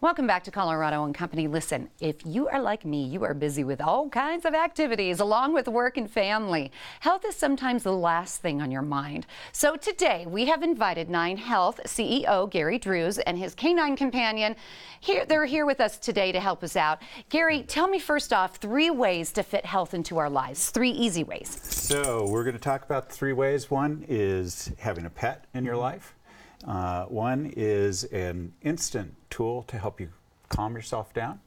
Welcome back to Colorado and Company. Listen, if you are like me, you are busy with all kinds of activities along with work and family. Health is sometimes the last thing on your mind. So today we have invited 9 Health CEO Gary Drews and his canine companion. They're here with us today to help us out. Gary, tell me first off 3 ways to fit health into our lives, 3 easy ways. So we're going to talk about 3 ways. One is having a pet in your life. One is an instant tool to help you calm yourself down,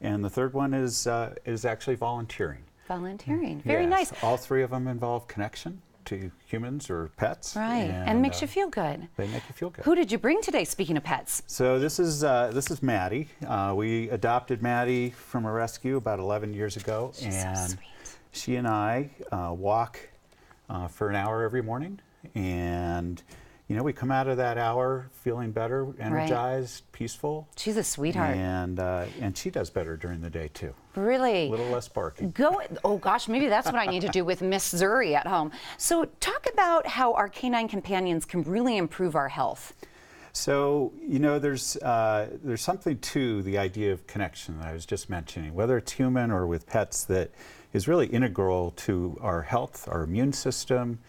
and the third one is actually volunteering. Volunteering, very Yes. nice. All 3 of them involve connection to humans or pets. Right, and makes you feel good. They make you feel good. Who did you bring today, speaking of pets? So this is Maddie. We adopted Maddie from a rescue about 11 years ago. She's and so sweet. She and I walk for an hour every morning, and you know, we come out of that hour feeling better, energized, peaceful. She's a sweetheart. And she does better during the day too. Really? A little less barking. Oh gosh, maybe that's what I need to do with Miss Zuri at home. So talk about how our canine companions can really improve our health. So, you know, there's something to the idea of connection that I was just mentioning, whether it's human or with pets, that is really integral to our health, our immune system.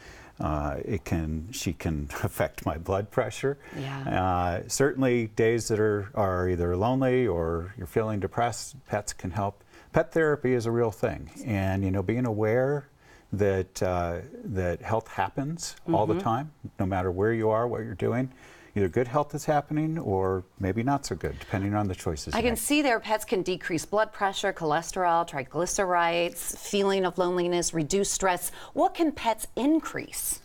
She can affect my blood pressure. Yeah. Certainly days that are either lonely or you're feeling depressed, pets can help. Pet therapy is a real thing, and you know, being aware that that health happens all the time, no matter where you are, what you're doing. Either good health is happening or maybe not so good, depending on the choices I you can make. see there pets can decrease blood pressure, cholesterol, triglycerides, feeling of loneliness, reduce stress. What can pets increase?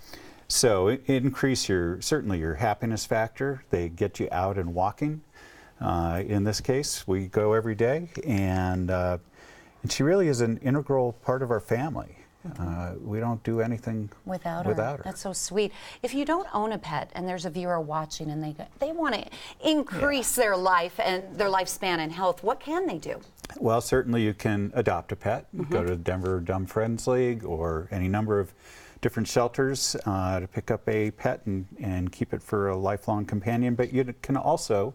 So increase certainly your happiness factor. They get you out and walking. In this case, we go every day, and she really is an integral part of our family. We don't do anything without her. That's so sweet. If you don't own a pet and there's a viewer watching and they want to increase their life and their lifespan and health, what can they do? Well, certainly you can adopt a pet. Go to the Denver Dumb Friends League or any number of different shelters to pick up a pet and keep it for a lifelong companion. But you can also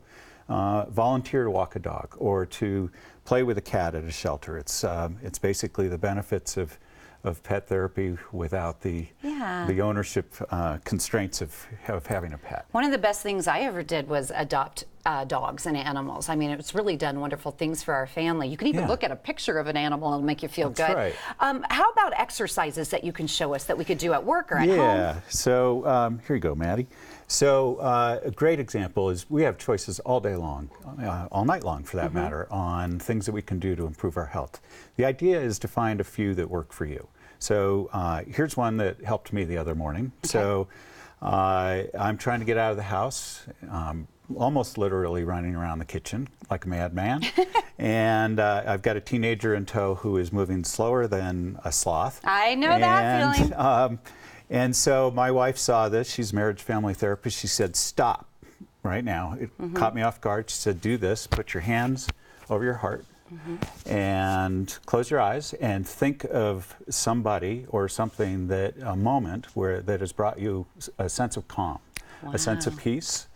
volunteer to walk a dog or to play with a cat at a shelter. It's basically the benefits of pet therapy without the ownership constraints of having a pet. One of the best things I ever did was adopt dogs and animals. I mean, it's really done wonderful things for our family. You can even look at a picture of an animal and it'll make you feel good. Right. How about exercises that you can show us that we could do at work or at home? Yeah, so here you go, Maddie. So a great example is we have choices all day long, all night long for that matter, on things that we can do to improve our health. The idea is to find a few that work for you. So here's one that helped me the other morning. Okay. So I'm trying to get out of the house, almost literally running around the kitchen like a madman. And I've got a teenager in tow who is moving slower than a sloth. I know that feeling. And so my wife saw this. She's a marriage family therapist. She said, stop right now. It caught me off guard. She said, do this. Put your hands over your heart and close your eyes and think of somebody or something a moment that has brought you a sense of calm, a sense of peace.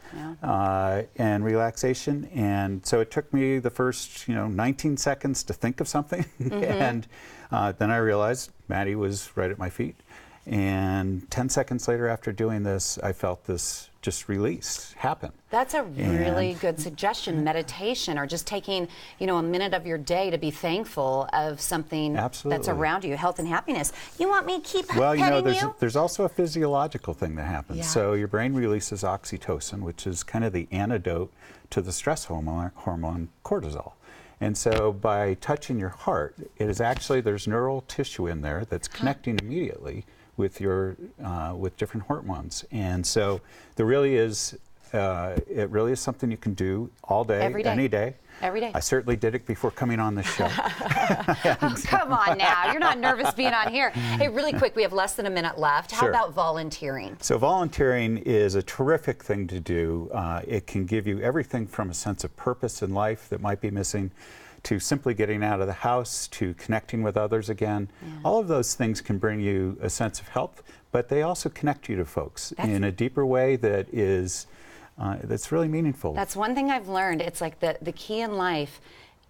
And relaxation. And so it took me the first 19 seconds to think of something. And then I realized Maddie was right at my feet. And 10 seconds later after doing this, I felt this just release happen. That's a really good suggestion, meditation, or just taking, a minute of your day to be thankful of something that's around you, health and happiness. You want me to keep petting you? There's also a physiological thing that happens. Yeah. So your brain releases oxytocin, which is kind of the antidote to the stress hormone cortisol. And so by touching your heart, it is actually, there's neural tissue in there that's connecting immediately with with different hormones. And so there really is, it really is something you can do all day, every day. Any day. Every day. I certainly did it before coming on this show. Oh, come on now. You're not nervous being on here. Hey, really quick, we have less than a minute left. How about volunteering? So volunteering is a terrific thing to do. It can give you everything from a sense of purpose in life that might be missing to simply getting out of the house, to connecting with others again. All of those things can bring you a sense of health, but they also connect you to folks in a deeper way that is that's really meaningful. That's one thing I've learned. It's like the key in life.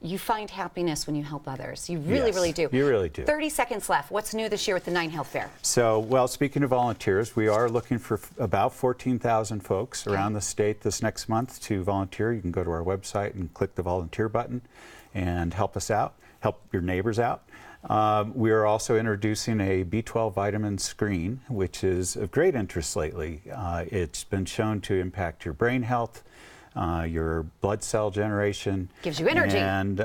You find happiness when you help others. You really, Yes, really do. you really do. 30 seconds left. What's new this year with the 9 Health Fair? So, well, speaking of volunteers, we are looking for about 14,000 folks around the state this next month to volunteer. You can go to our website and click the volunteer button and help us out, help your neighbors out. We are also introducing a B12 vitamin screen, which is of great interest lately. It's been shown to impact your brain health, your blood cell generation. Gives you energy. And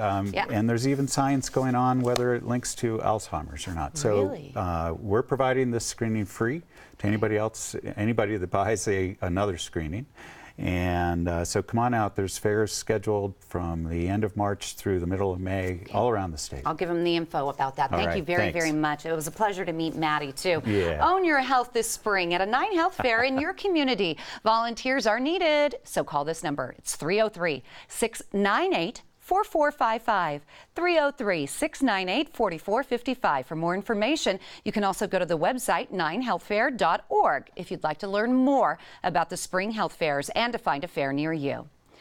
there's even science going on whether it links to Alzheimer's or not. Really? So we're providing this screening free to anybody else, anybody that buys another screening. And so come on out. There's fairs scheduled from the end of March through the middle of May, all around the state. I'll give them the info about that. All Thank right, you very, thanks. very much. It was a pleasure to meet Maddie, too. Yeah. Own your health this spring at a 9 Health Fair in your community. Volunteers are needed, so call this number. It's 303-698-4455, 303-698-4455. For more information, you can also go to the website 9healthfair.org if you'd like to learn more about the spring health fairs and to find a fair near you.